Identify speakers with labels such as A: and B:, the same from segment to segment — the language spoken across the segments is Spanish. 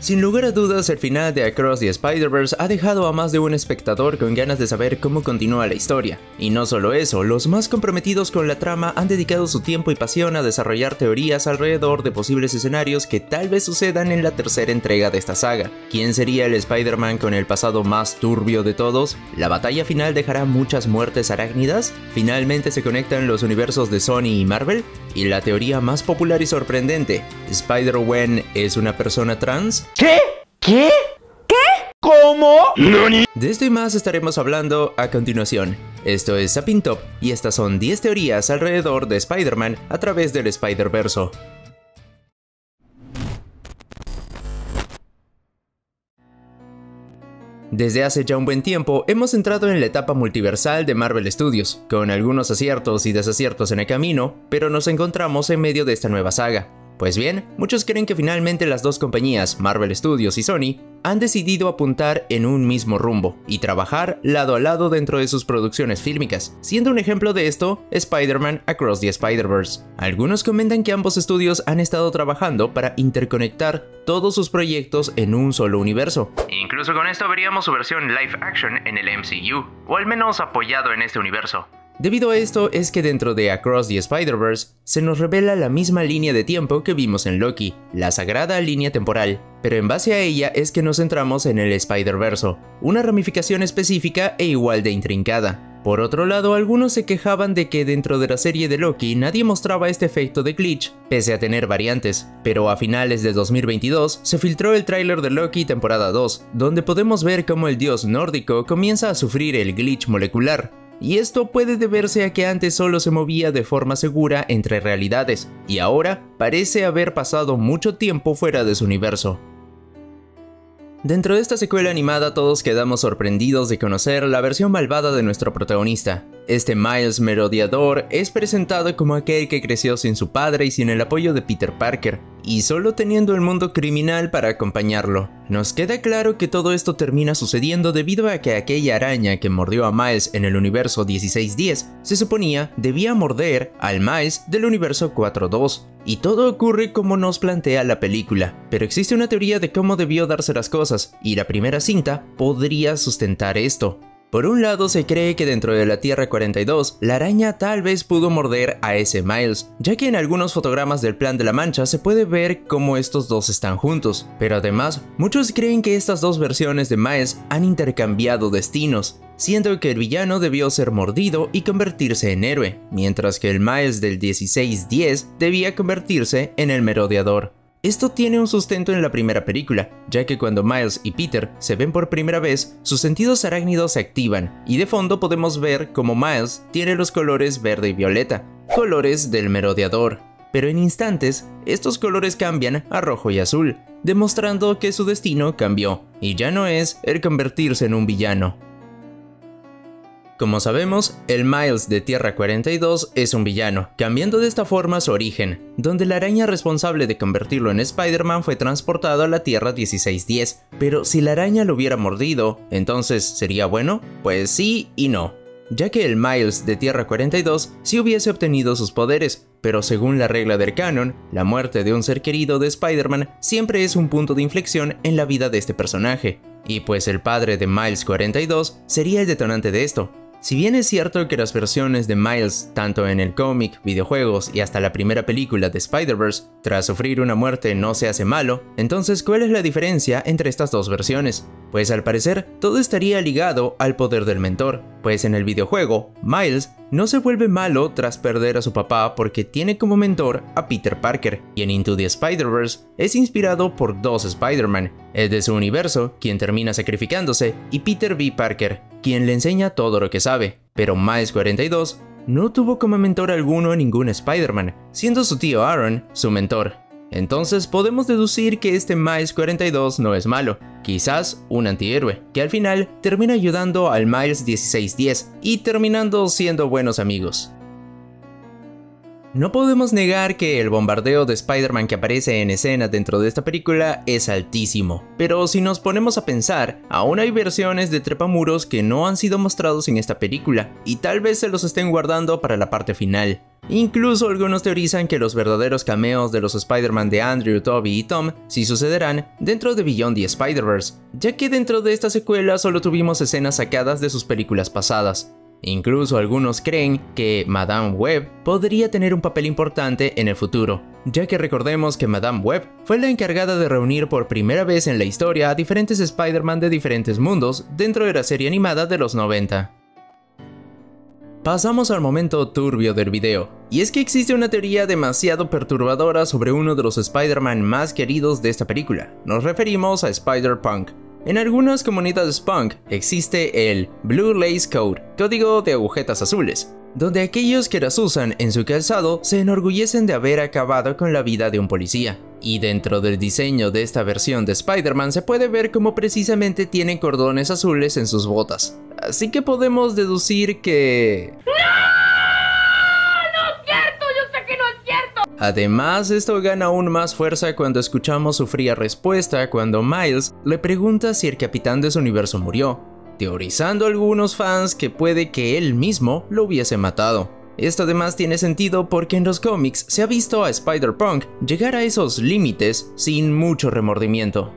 A: Sin lugar a dudas, el final de Across the Spider-Verse ha dejado a más de un espectador con ganas de saber cómo continúa la historia. Y no solo eso, los más comprometidos con la trama han dedicado su tiempo y pasión a desarrollar teorías alrededor de posibles escenarios que tal vez sucedan en la tercera entrega de esta saga. ¿Quién sería el Spider-Man con el pasado más turbio de todos? ¿La batalla final dejará muchas muertes arácnidas? ¿Finalmente se conectan los universos de Sony y Marvel? Y la teoría más popular y sorprendente, ¿Spider-Gwen es una persona trans?
B: ¿Qué? ¿Qué? ¿Qué? ¿Cómo? ¿Nani?
A: De esto y más estaremos hablando a continuación. Esto es Zapping Top y estas son 10 teorías alrededor de Spider-Man a través del Spider-Verso. Desde hace ya un buen tiempo hemos entrado en la etapa multiversal de Marvel Studios, con algunos aciertos y desaciertos en el camino, pero nos encontramos en medio de esta nueva saga. Pues bien, muchos creen que finalmente las dos compañías, Marvel Studios y Sony, han decidido apuntar en un mismo rumbo y trabajar lado a lado dentro de sus producciones fílmicas, siendo un ejemplo de esto Spider-Man Across the Spider-Verse. Algunos comentan que ambos estudios han estado trabajando para interconectar todos sus proyectos en un solo universo. Incluso con esto veríamos su versión live action en el MCU, o al menos apoyado en este universo. Debido a esto es que dentro de Across the Spider-Verse se nos revela la misma línea de tiempo que vimos en Loki, la sagrada línea temporal, pero en base a ella es que nos centramos en el Spider-Verso, una ramificación específica e igual de intrincada. Por otro lado, algunos se quejaban de que dentro de la serie de Loki nadie mostraba este efecto de glitch, pese a tener variantes, pero a finales de 2022 se filtró el tráiler de Loki temporada 2, donde podemos ver cómo el dios nórdico comienza a sufrir el glitch molecular. Y esto puede deberse a que antes solo se movía de forma segura entre realidades, y ahora parece haber pasado mucho tiempo fuera de su universo. Dentro de esta secuela animada todos quedamos sorprendidos de conocer la versión malvada de nuestro protagonista. Este Miles Merodeador es presentado como aquel que creció sin su padre y sin el apoyo de Peter Parker, y solo teniendo el mundo criminal para acompañarlo. Nos queda claro que todo esto termina sucediendo debido a que aquella araña que mordió a Miles en el universo 1610 se suponía debía morder al Miles del universo 42. Y todo ocurre como nos plantea la película, pero existe una teoría de cómo debió darse las cosas, y la primera cinta podría sustentar esto. Por un lado se cree que dentro de la Tierra 42, la araña tal vez pudo morder a ese Miles, ya que en algunos fotogramas del Plan de la Mancha se puede ver cómo estos dos están juntos, pero además, muchos creen que estas dos versiones de Miles han intercambiado destinos, siendo que el villano debió ser mordido y convertirse en héroe, mientras que el Miles del 1610 debía convertirse en el merodeador. Esto tiene un sustento en la primera película, ya que cuando Miles y Peter se ven por primera vez, sus sentidos arácnidos se activan, y de fondo podemos ver cómo Miles tiene los colores verde y violeta, colores del merodeador. Pero en instantes, estos colores cambian a rojo y azul, demostrando que su destino cambió, y ya no es el convertirse en un villano. Como sabemos, el Miles de Tierra 42 es un villano, cambiando de esta forma su origen, donde la araña responsable de convertirlo en Spider-Man fue transportada a la Tierra 1610. Pero si la araña lo hubiera mordido, ¿entonces sería bueno? Pues sí y no, ya que el Miles de Tierra 42 sí hubiese obtenido sus poderes, pero según la regla del canon, la muerte de un ser querido de Spider-Man siempre es un punto de inflexión en la vida de este personaje, y pues el padre de Miles 42 sería el detonante de esto. Si bien es cierto que las versiones de Miles, tanto en el cómic, videojuegos y hasta la primera película de Spider-Verse, tras sufrir una muerte no se hace malo, entonces ¿cuál es la diferencia entre estas dos versiones? Pues al parecer todo estaría ligado al poder del mentor, pues en el videojuego, Miles no se vuelve malo tras perder a su papá porque tiene como mentor a Peter Parker, y en Into the Spider-Verse es inspirado por dos Spider-Man, el de su universo, quien termina sacrificándose, y Peter B. Parker, quien le enseña todo lo que sabe, pero Miles 42 no tuvo como mentor alguno a ningún Spider-Man, siendo su tío Aaron su mentor. Entonces podemos deducir que este Miles 42 no es malo, quizás un antihéroe, que al final termina ayudando al Miles 1610 y terminando siendo buenos amigos. No podemos negar que el bombardeo de Spider-Man que aparece en escena dentro de esta película es altísimo, pero si nos ponemos a pensar, aún hay versiones de trepamuros que no han sido mostrados en esta película, y tal vez se los estén guardando para la parte final. Incluso algunos teorizan que los verdaderos cameos de los Spider-Man de Andrew, Tobey y Tom sí sucederán dentro de Beyond the Spider-Verse, ya que dentro de esta secuela solo tuvimos escenas sacadas de sus películas pasadas. Incluso algunos creen que Madame Web podría tener un papel importante en el futuro, ya que recordemos que Madame Web fue la encargada de reunir por primera vez en la historia a diferentes Spider-Man de diferentes mundos dentro de la serie animada de los 90. Pasamos al momento turbio del video, y es que existe una teoría demasiado perturbadora sobre uno de los Spider-Man más queridos de esta película. Nos referimos a Spider-Punk. En algunas comunidades punk existe el Blue Lace Code, código de agujetas azules, donde aquellos que las usan en su calzado se enorgullecen de haber acabado con la vida de un policía. Y dentro del diseño de esta versión de Spider-Man se puede ver cómo precisamente tienen cordones azules en sus botas. Así que podemos deducir que... Además, esto gana aún más fuerza cuando escuchamos su fría respuesta cuando Miles le pregunta si el capitán de su universo murió, teorizando algunos fans que puede que él mismo lo hubiese matado. Esto además tiene sentido porque en los cómics se ha visto a Spider-Punk llegar a esos límites sin mucho remordimiento.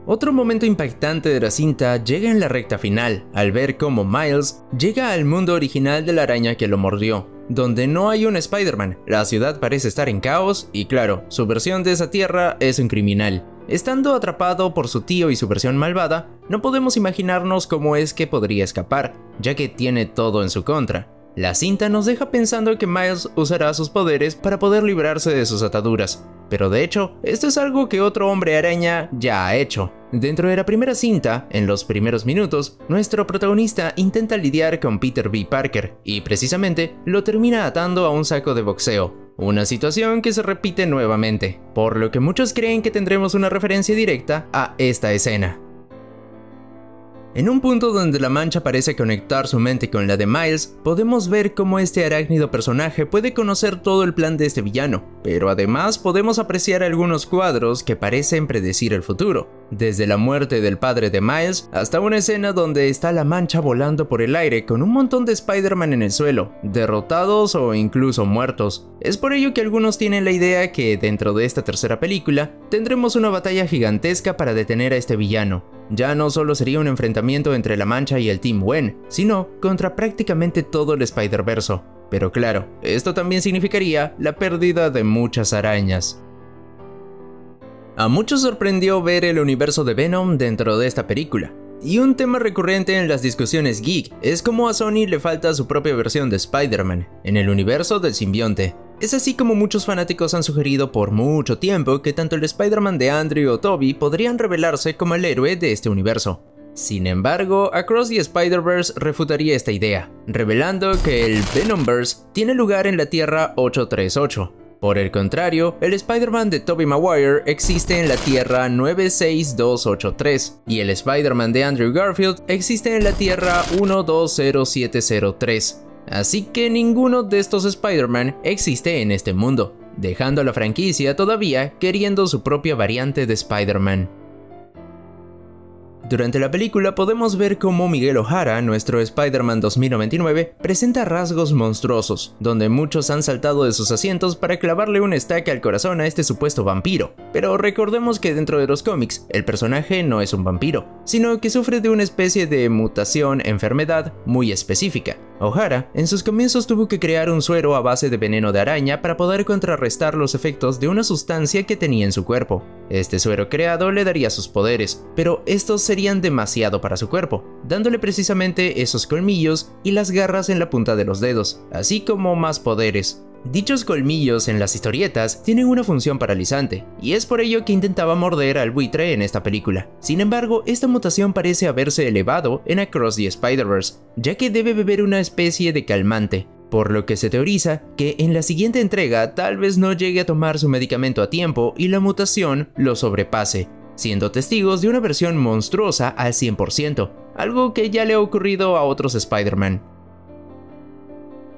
A: Otro momento impactante de la cinta llega en la recta final, al ver cómo Miles llega al mundo original de la araña que lo mordió, donde no hay un Spider-Man, la ciudad parece estar en caos y claro, su versión de esa tierra es un criminal. Estando atrapado por su tío y su versión malvada, no podemos imaginarnos cómo es que podría escapar, ya que tiene todo en su contra. La cinta nos deja pensando que Miles usará sus poderes para poder librarse de sus ataduras, pero de hecho, esto es algo que otro hombre araña ya ha hecho. Dentro de la primera cinta, en los primeros minutos, nuestro protagonista intenta lidiar con Peter B. Parker y precisamente lo termina atando a un saco de boxeo, una situación que se repite nuevamente, por lo que muchos creen que tendremos una referencia directa a esta escena. En un punto donde la mancha parece conectar su mente con la de Miles, podemos ver cómo este arácnido personaje puede conocer todo el plan de este villano, pero además podemos apreciar algunos cuadros que parecen predecir el futuro, desde la muerte del padre de Miles hasta una escena donde está la mancha volando por el aire con un montón de Spider-Man en el suelo, derrotados o incluso muertos. Es por ello que algunos tienen la idea que dentro de esta tercera película tendremos una batalla gigantesca para detener a este villano. Ya no solo sería un enfrentamiento entre la Mancha y el Team Gwen, sino contra prácticamente todo el Spider-Verso. Pero claro, esto también significaría la pérdida de muchas arañas. A muchos sorprendió ver el universo de Venom dentro de esta película. Y un tema recurrente en las discusiones geek es cómo a Sony le falta su propia versión de Spider-Man en el universo del simbionte. Es así como muchos fanáticos han sugerido por mucho tiempo que tanto el Spider-Man de Andrew o Tobey podrían revelarse como el héroe de este universo. Sin embargo, Across the Spider-Verse refutaría esta idea, revelando que el Venomverse tiene lugar en la Tierra 838. Por el contrario, el Spider-Man de Tobey Maguire existe en la Tierra 96283 y el Spider-Man de Andrew Garfield existe en la Tierra 120703. Así que ninguno de estos Spider-Man existe en este mundo, dejando a la franquicia todavía queriendo su propia variante de Spider-Man. Durante la película podemos ver cómo Miguel O'Hara, nuestro Spider-Man 2099, presenta rasgos monstruosos, donde muchos han saltado de sus asientos para clavarle un estaca al corazón a este supuesto vampiro. Pero recordemos que dentro de los cómics, el personaje no es un vampiro, sino que sufre de una especie de mutación-enfermedad muy específica. O'Hara, en sus comienzos tuvo que crear un suero a base de veneno de araña para poder contrarrestar los efectos de una sustancia que tenía en su cuerpo. Este suero creado le daría sus poderes, pero estos serían demasiado para su cuerpo, dándole precisamente esos colmillos y las garras en la punta de los dedos, así como más poderes. Dichos colmillos en las historietas tienen una función paralizante, y es por ello que intentaba morder al buitre en esta película. Sin embargo, esta mutación parece haberse elevado en Across the Spider-Verse, ya que debe beber una especie de calmante, por lo que se teoriza que en la siguiente entrega tal vez no llegue a tomar su medicamento a tiempo y la mutación lo sobrepase, siendo testigos de una versión monstruosa al 100%, algo que ya le ha ocurrido a otros Spider-Man.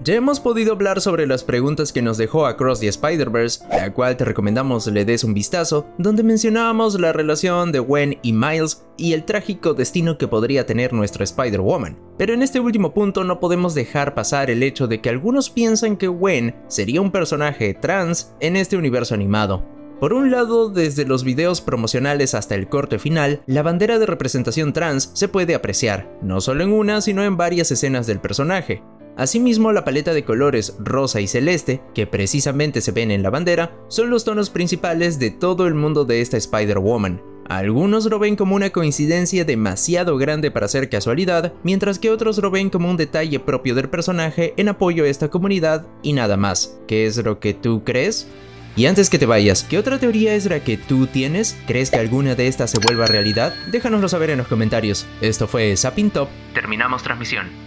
A: Ya hemos podido hablar sobre las preguntas que nos dejó Across the Spider-Verse, la cual te recomendamos le des un vistazo, donde mencionábamos la relación de Gwen y Miles y el trágico destino que podría tener nuestra Spider-Woman. Pero en este último punto no podemos dejar pasar el hecho de que algunos piensan que Gwen sería un personaje trans en este universo animado. Por un lado, desde los videos promocionales hasta el corte final, la bandera de representación trans se puede apreciar, no solo en una, sino en varias escenas del personaje. Asimismo, la paleta de colores rosa y celeste, que precisamente se ven en la bandera, son los tonos principales de todo el mundo de esta Spider-Woman. Algunos lo ven como una coincidencia demasiado grande para ser casualidad, mientras que otros lo ven como un detalle propio del personaje en apoyo a esta comunidad y nada más. ¿Qué es lo que tú crees? Y antes que te vayas, ¿qué otra teoría es la que tú tienes? ¿Crees que alguna de estas se vuelva realidad? Déjanoslo saber en los comentarios. Esto fue Zapping Top. Terminamos transmisión.